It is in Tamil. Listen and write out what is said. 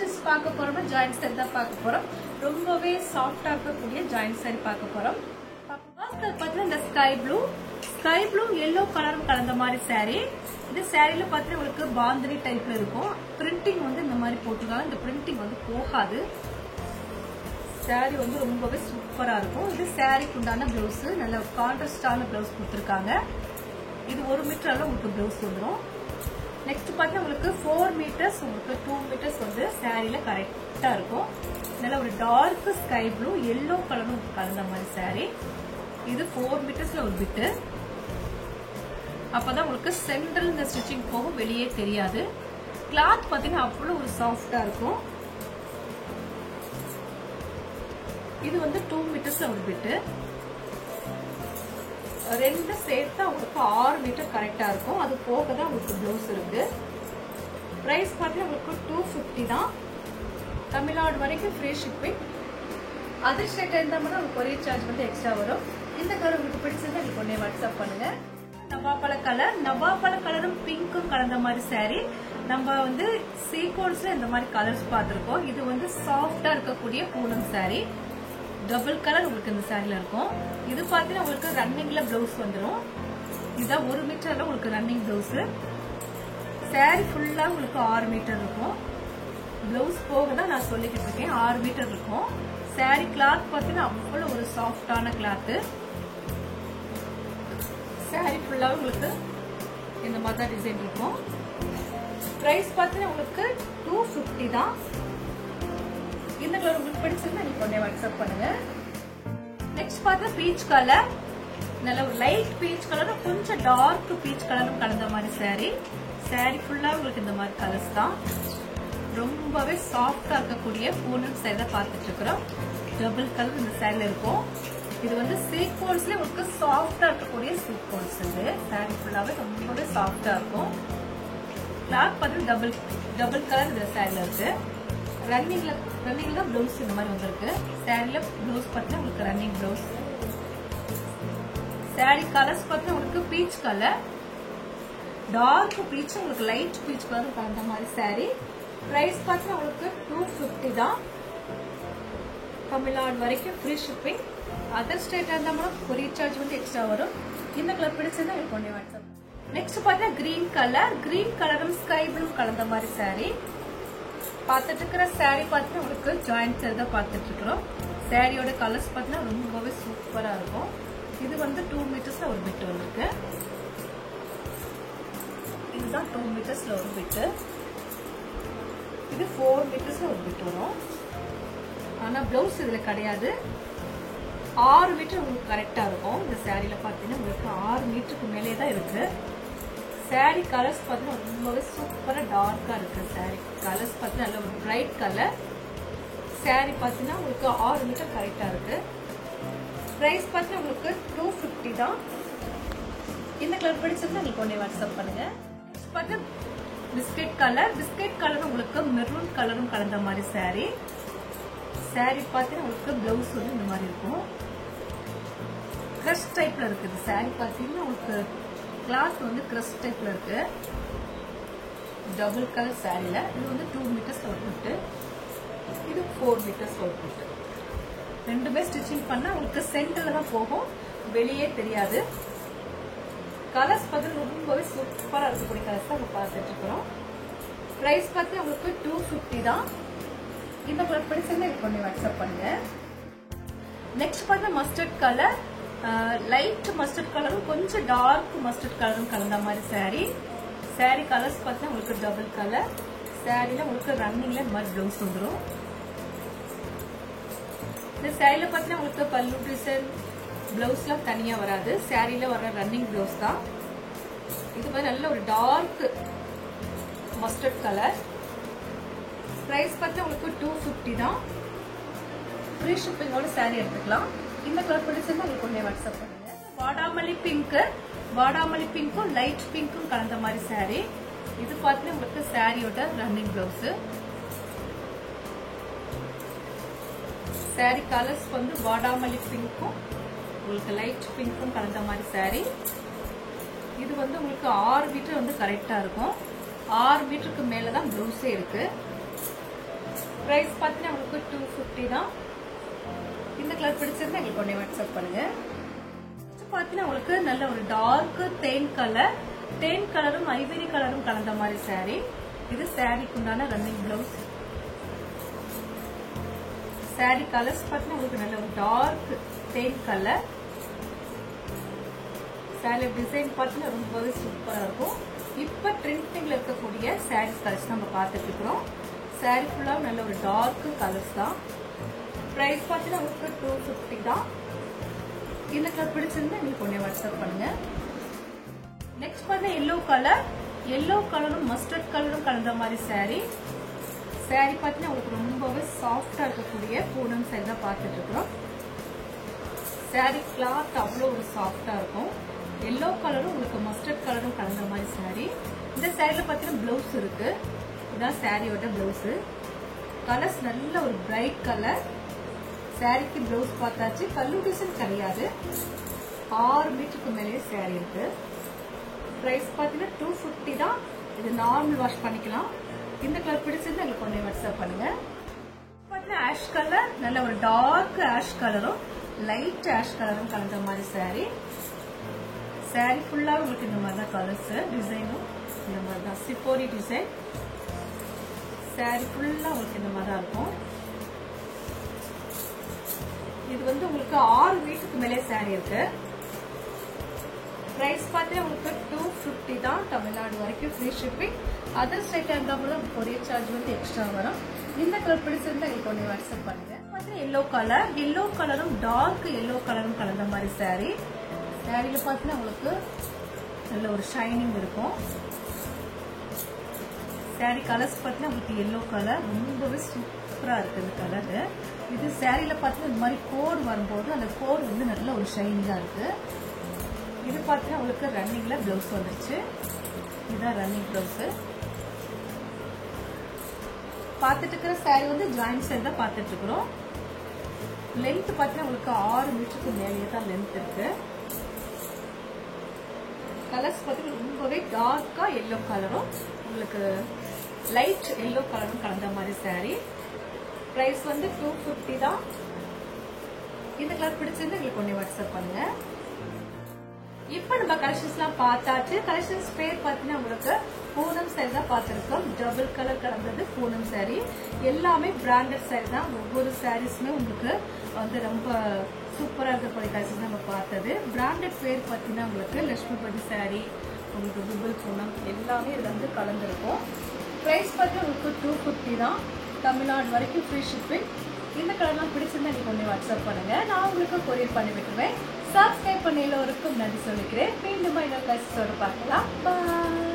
கலெக்ஷன்ஸ் பார்க்க போறோம். ஜாயிண்ட் saree தான் பார்க்க போறோம். ரொம்பவே சாஃப்டா இருக்கக்கூடிய ஜாயிண்ட் saree பார்க்க போறோம். பாத்தீங்கன்னா இந்த ஸ்கை ப்ளூ yellow கலரும் கலந்த மாதிரி saree. இந்த சாரியில பாத்தீங்கன்னா உங்களுக்கு பாந்தினி டைப்ல இருக்கும். பிரிண்டிங் வந்து இந்த மாதிரி போட்டுருக்காங்க. இந்த பிரிண்டிங் வந்து போகாது. சாரி வந்து ரொம்பவே சூப்பரா இருக்கும். இது சாரிக்கு உண்டான பிளவுஸ், நல்ல கான்ட்ராஸ்டான பிளவுஸ் கொடுத்துருக்காங்க. இது 1 மீட்டர் அளவு உங்களுக்கு பிளவுஸ் வந்துடும். நெக்ஸ்ட் பாத்தீங்கன்னா உங்களுக்கு 4 மீட்டர்ஸ், உங்களுக்கு 2 மீட்டர்ஸ் வந்து சாரியில கரெக்டா இருக்கும். நல்ல ஒரு டார்க் ஸ்கை ப்ளூ yellow கலரும் கலந்த மாதிரி சாரி. இது 4 மீட்டர்ஸ்ல ஒரு பிட்டு. அப்பதான் உங்களுக்கு சென்ட்ரல் இந்த ஸ்டிச்சிங் போகும், வெளியே தெரியாது. கிளாத் பாத்தீங்கன்னா அவ்வளவு ஒரு சாஃப்டா இருக்கும். இது வந்து 2 மீட்டர்ஸ்ல ஒரு பிட்டு. ரெண்டு சேர்த்தா உங்களுக்கு 6 மீட்டர் கரெக்டா இருக்கும். அது போக தான் உங்களுக்கு பிளவுஸ் இருக்கு. பிரைஸ் பார்த்தீங்கன்னா உங்களுக்கு 250 தான். தமிழ்நாடு வரைக்கும் ஃப்ரீ ஷிப்பிங். அதர் ஸ்டேட் இருந்தாங்கன்னா உங்களுக்கு கொரியர் சார்ஜ் வந்து எக்ஸ்ட்ரா வரும். இந்த கலர் உங்களுக்கு பிடிச்சிருந்தா நீங்க உடனே வாட்ஸ்அப் பண்ணுங்க. நவாப்பழ கலரும் பிங்க்கும் கலந்த மாதிரி saree. நம்ம வந்து சீக்வன்ஸ்ல இந்த மாதிரி கலர்ஸ் பார்த்திருக்கோம். இது வந்து சாஃப்டா இருக்கக்கூடிய பூனம் saree. டபுள் கலர் உங்களுக்கு இந்த சாரில இருக்கும். இது பாத்தீங்கன்னா உங்களுக்கு ரன்னிங்ல பிளவுஸ் வந்துடும். இதான் 1 மீட்டர்ல உங்களுக்கு ரன்னிங் பிளவுஸ். சாரி ஃபுல்லா உங்களுக்கு 6 மீட்டர் இருக்கும். பிளவுஸ் போக தான் நான் சொல்லிக்கிட்டு இருக்கேன். 6 மீட்டர் இருக்கும். சாரி கிளாத் பாத்தீங்கன்னா அவ்வளவு ஒரு சாஃப்டான கிளாத். சாரி ஃபுல்லா உங்களுக்கு இந்த மாதிரி டிசைன் இருக்கும். பிரைஸ் பாத்தீங்கன்னா உங்களுக்கு 250 தான். இந்த கலர் உங்களுக்கு பிடிச்சிருந்தா நீங்க உடனே வாட்ஸ்அப் பண்ணுங்க. நெக்ஸ்ட் பார்த்தா பீச் கலர். நல்ல ஒரு லைட் பீச் கலரும் கொஞ்சம் டார்க் பீச் கலரும் கலந்த மாதிரி saree. saree ஃபுல்லா உங்களுக்கு இந்த மாதிரி கலர்ஸ் தான். ரொம்பவே சாஃப்டா இருக்கக்கூடிய பூனம் saree தான் பார்த்துட்டு இருக்கிறோம். டபுள் கலர் இந்த சாரில இருக்கும். இது வந்து சீக்வன்ஸ்ல உங்களுக்கு சாஃப்டா இருக்கக்கூடிய சீக்வன்ஸ். இது saree ஃபுல்லாவே ரொம்பவே சாஃப்டா இருக்கும். கிளாத் பார்த்து டபுள் கலர் இந்த சாரில இருக்கு. ரன்னிங்ல பிளவுஸ் இந்த மாதிரி வந்திருக்கு. சாரில பிளவுஸ் பார்த்தீங்கன்னா உங்களுக்கு ரன்னிங் பிளவுஸ். சாரி கலர்ஸ் பார்த்தீங்கன்னா உங்களுக்கு பீச் கலர், டார்க் பீச், உங்களுக்கு லைட் பீச் கலர் கலந்த மாதிரி சாரி. பிரைஸ் பார்த்தீங்கன்னா உங்களுக்கு 250 தான். தமிழ்நாடு வரைக்கும் ஃப்ரீ ஷிப்பிங். அதர் ஸ்டேட் இருந்தா கொரியர் சார்ஜ் வந்து எக்ஸ்ட்ரா வரும். இந்த கலர் பிடிச்சதா எனக்கு ஒண்ணே வாட்ஸ்அப். நெக்ஸ்ட் பார்த்தீங்கன்னா கிரீன் கலரும் ஸ்கை ப்ளூ கலந்த மாதிரி சாரி. பார்த்துட்டு இருக்கிற சாரி பார்த்தீங்கன்னா உங்களுக்கு ஜாயிண்ட் saree தான் பார்த்துட்டு இருக்கிறோம். சாரியோட கலர்ஸ் பார்த்தீங்கன்னா ரொம்பவே சூப்பரா இருக்கும். இது வந்து 2 மீட்டர்ஸ்ல ஒரு பிட் வந்திருக்கு. இதுதான் 2 மீட்டர்ஸ்ல ஒரு பிட். இது 4 மீட்டர்ஸ்ல ஒரு பிட் வரும். ஆனா பிளவுஸ் இதுல கிடையாது. 6 மீட்டர் உங்களுக்கு கரெக்டா இருக்கும். இந்த சாரியில பாத்தீங்கன்னா உங்களுக்கு 6 மீட்டருக்கு மேலே தான் இருக்கு. சாரி கலர்ஸ் பார்த்தீங்கன்னா ரொம்பவே சூப்பரா டார்க்கா இருக்கு. சாரி கலர்ஸ் பார்த்தீங்கன்னா நல்ல ஒரு பிரைட் கலர். சாரி பார்த்தீங்கன்னா உங்களுக்கு 6 மீட்டர் கரெக்டா இருக்கு. பிரைஸ் பார்த்தீங்கன்னா உங்களுக்கு 250 தான். இந்த கலர் பிடிச்சிருந்தா நீங்க உடனே வாட்ஸ்அப் பண்ணுங்க. பிஸ்கெட் கலர் உங்களுக்கு மெரூன் கலரும் கலந்த மாதிரி சாரி. சாரி பார்த்தீங்கன்னா உங்களுக்கு பிளவுஸ் வந்து இந்த மாதிரி இருக்கும். கிரஷ் டைப்ல இருக்குது. சாரி பார்த்தீங்கன்னா உங்களுக்கு கிளாத் வந்து கிரஷ் டைப்ல இருக்கு. டபுள் கலர் சாரில இது வந்து 2 மீட்டர்ஸ் ஒரு பிட்டு. இது 4 மீட்டர்ஸ் ஒரு பிட்டு. ரெண்டுமே ஸ்டிச்சிங் பண்ணா உங்களுக்கு சென்டர்ல தான் போகும், வெளியே தெரியாது. கலர்ஸ் பார்த்தீங்கன்னா ரொம்பவே சூப்பரா இருக்கக்கூடிய கலர்ஸ் தான் நம்ம பார்த்துட்டு இருக்கிறோம். பிரைஸ் பார்த்தீங்கன்னா உங்களுக்கு 250 தான். இந்த கலர் பிடிச்சிருந்தா எனக்கு ஒண்ணு வாட்ஸ்அப் பண்ணுங்க. நெக்ஸ்ட் பார்த்தா மஸ்டர்ட் கலர், லைட் மஸ்டர்ட் கலரும் கொஞ்சம் டார்க் மஸ்டர்ட் கலரும் கலந்த மாதிரி சாரி. சாரி கலர்ஸ் பார்த்தீங்கன்னா உங்களுக்கு டபுள் கலர். சாரில உங்களுக்கு ரன்னிங்ல இந்த மாதிரி பிளவுஸ் வந்துடும். இந்த சாரில பார்த்தீங்கன்னா உங்களுக்கு பல்லு டிசைன் பிளவுஸ்லாம் தனியா வராது. சாரில வர ரன்னிங் பிளவுஸ் தான். இது மாதிரி நல்ல ஒரு டார்க் மஸ்டர்ட் கலர். பிரைஸ் பார்த்தா உங்களுக்கு 250 தான். ஃப்ரீ ஷிப்பிங்கோட சாரி எடுத்துக்கலாம். இந்த கலர் பிடிச்சிருந்தா உங்களுக்கு உடனே வாட்ஸ்அப் பண்ணுங்க. வாடாமல்லி பிங்க்கும் லைட் பிங்க்கும் கலந்த மாதிரி சாரி. இது பார்த்தீங்கன்னா உங்களுக்கு சாரியோட ரன்னிங் பிளவுஸ். சாரி கலர்ஸ் வந்து வாடாமல்லி பிங்க்கும் உங்களுக்கு லைட் பிங்க்கும் கலந்த மாதிரி சாரி. இது வந்து உங்களுக்கு 6 மீட்டர் வந்து கரெக்டா இருக்கும். 6 மீட்டருக்கு மேலதான் பிளவுஸே இருக்கு. பிரைஸ் பார்த்தீங்கன்னா உங்களுக்கு 250 தான். இந்த கலர் பிடிச்சிருந்தா எங்களுக்கு உடனே வாட்ஸ்அப் பண்ணுங்க. பார்த்தீங்கன்னா உங்களுக்கு நல்ல ஒரு டார்க் தேன் கலரும் ஐவரி கலரும் கலந்த மாதிரி சாரி. இது சாரிக்கு உண்டான ரன்னிங் பிளவுஸ். சாரி கலர்ஸ் பார்த்தீங்கன்னா உங்களுக்கு நல்ல ஒரு டார்க் தேன் கலர். சாரி டிசைன் பார்த்தீங்கன்னா ரொம்பவே சூப்பரா இருக்கும். இப்ப ட்ரெண்டிங்ல இருக்கக்கூடிய சாரீஸ் கலர்ஸ் நம்ம பார்த்துட்டு இருக்கிறோம். சாரி ஃபுல்லா நல்ல ஒரு டார்க் கலர்ஸ் தான். பிரைஸ் பார்த்தீங்கன்னா உங்களுக்கு 250 தான். இந்த கலர் பிடிச்சிருந்தா எங்களுக்கு உடனே வாட்ஸ்அப் பண்ணுங்க. நெக்ஸ்ட் பார்த்தீங்கன்னா எல்லோ கலரும் மஸ்டர்ட் கலரும் கலந்த மாதிரி சாரி. சாரி பார்த்தீங்கன்னா உங்களுக்கு ரொம்பவே சாஃப்டா இருக்கக்கூடிய பூனம் சாரி தான் பார்த்துட்டு இருக்கிறோம். சாரி கிளாத் அவ்வளோ ஒரு சாஃப்டா இருக்கும். எல்லோ கலரும் உங்களுக்கு மஸ்டர்ட் கலரும் கலந்த மாதிரி சாரி. இந்த சாரில பார்த்தீங்கன்னா பிளவுஸ் இருக்கு. இதான் சாரியோட பிளவுஸ். கலர்ஸ் நல்ல ஒரு பிரைட் கலர். சாரிக்கு பிளவுஸ் பார்த்தாச்சு. கல்லு டிசைன் கிடையாது. 6 மீட்டருக்கு மேலே சாரி இருக்கு. பிரைஸ் பார்த்தீங்கன்னா 250 தான். இது நார்மல் வாஷ் பண்ணிக்கலாம். இந்த கலர் பிடிச்சிருந்தா எங்களுக்கு ஒன்னே வாட்ஸ்அப் பண்ணுங்க. பார்த்தீங்கன்னா ஆஷ் கலர், நல்ல ஒரு டார்க் ஆஷ் கலரும் லைட் ஆஷ் கலரும் கலந்த மாதிரி சாரி. சாரி ஃபுல்லா உங்களுக்கு இந்த மாதிரி தான் கலர்ஸ். டிசைனும் இந்த மாதிரி தான் சிப்போரி டிசைன். சாரி ஃபுல்லா உங்களுக்கு இந்த மாதிரி தான் இருக்கும். இது வந்து உங்களுக்கு 6 மீட்டருக்கு மேலே சாரி இருக்கு. பிரைஸ் பார்த்தீங்கன்னா உங்களுக்கு 250 தான். தமிழ்நாடு வரைக்கும் ஃப்ரீ ஷிப்பிங். அதர் ஸ்டேட்டா இருந்தா கூட கொரியர் சார்ஜ் வந்து எக்ஸ்ட்ரா வரும். இந்த கலர் பிடிச்சிருந்தா எனக்கு ஒண்ணு வாட்ஸ்அப் பண்ணுங்க. பார்த்தீங்கன்னா எல்லோ கலரும் டார்க் எல்லோ கலரும் கலந்த மாதிரி சாரி. சாரியில பார்த்தீங்கன்னா உங்களுக்கு நல்ல ஒரு ஷைனிங் இருக்கும். சாரி கலர்ஸ் பார்த்தீங்கன்னா உங்களுக்கு எல்லோ கலர் ரொம்பவே சூப்பரா இருக்கு. இந்த கலரு இது சாரியில பார்த்தீங்கன்னா இந்த மாதிரி கோடு வரும்போது அந்த கோடு வந்து நல்ல ஒரு ஷைனிங்கா இருக்கு. இது பார்த்தீங்கன்னா உங்களுக்கு ரன்னிங்ல பிளவுஸ் வந்துருச்சு. இதுதான் ரன்னிங் பிளவுஸ். பார்த்துட்டு இருக்கிற சாரி வந்து ஜாயிண்ட் சாரி தான் பார்த்துட்டு இருக்கிறோம். லென்த் பார்த்தீங்கன்னா உங்களுக்கு 6 மீட்டருக்கு மேலேயே தான் லென்த் இருக்கு. கலர்ஸ் பார்த்தீங்கன்னா ரொம்பவே டார்க்கா எல்லோ கலரும் உங்களுக்கு லைட் எல்லோ கலரும் கலந்த மாதிரி சாரி. பிரைஸ் வந்து 250 தான். இந்த கலர் பிடிச்சிருந்தா எங்களுக்கு ஒண்ணே வாட்ஸ்அப் பண்ணுங்க. இப்ப நம்ம கலெக்ஷன்ஸ் எல்லாம் பார்த்தாச்சு. கலெக்ஷன்ஸ் பேர் பார்த்தீங்கன்னா உங்களுக்கு பூனம் சாரி தான் பார்த்திருக்கோம். டபுள் கலர் கலந்தது பூனம் சாரி. எல்லாமே பிராண்டட் சாரி தான். ஒவ்வொரு சாரீஸுமே உங்களுக்கு வந்து ரொம்ப சூப்பரா இருக்கக்கூடிய கலெக்ஷன்ஸ் நம்ம பார்த்தது. பிராண்டட் பேர் பார்த்தீங்கன்னா உங்களுக்கு லட்சுமிபதி சாரி, உங்களுக்கு துபுல் பூனம் எல்லாமே இதுல வந்து கலந்துருக்கும். பிரைஸ் பார்த்தீங்கன்னா உங்களுக்கு 250 தான். தமிழ்நாடு வரைக்கும் ஃப்ரீ ஷிப்பிங். இந்த கலர்லாம் பிடிச்சிருந்தா நீங்க ஒண்ணு வாட்ஸ்அப் பண்ணுங்க. நான் உங்களுக்கு கொரியர் பண்ணி விட்டுருவேன். சப்ஸ்கிரைப் பண்ண எல்லோருக்கும் நன்றி சொல்லிக்கிறேன். மீண்டும் இன்னொரு கலெக்ஷன்ஸோட பார்க்கலாம். பாய்.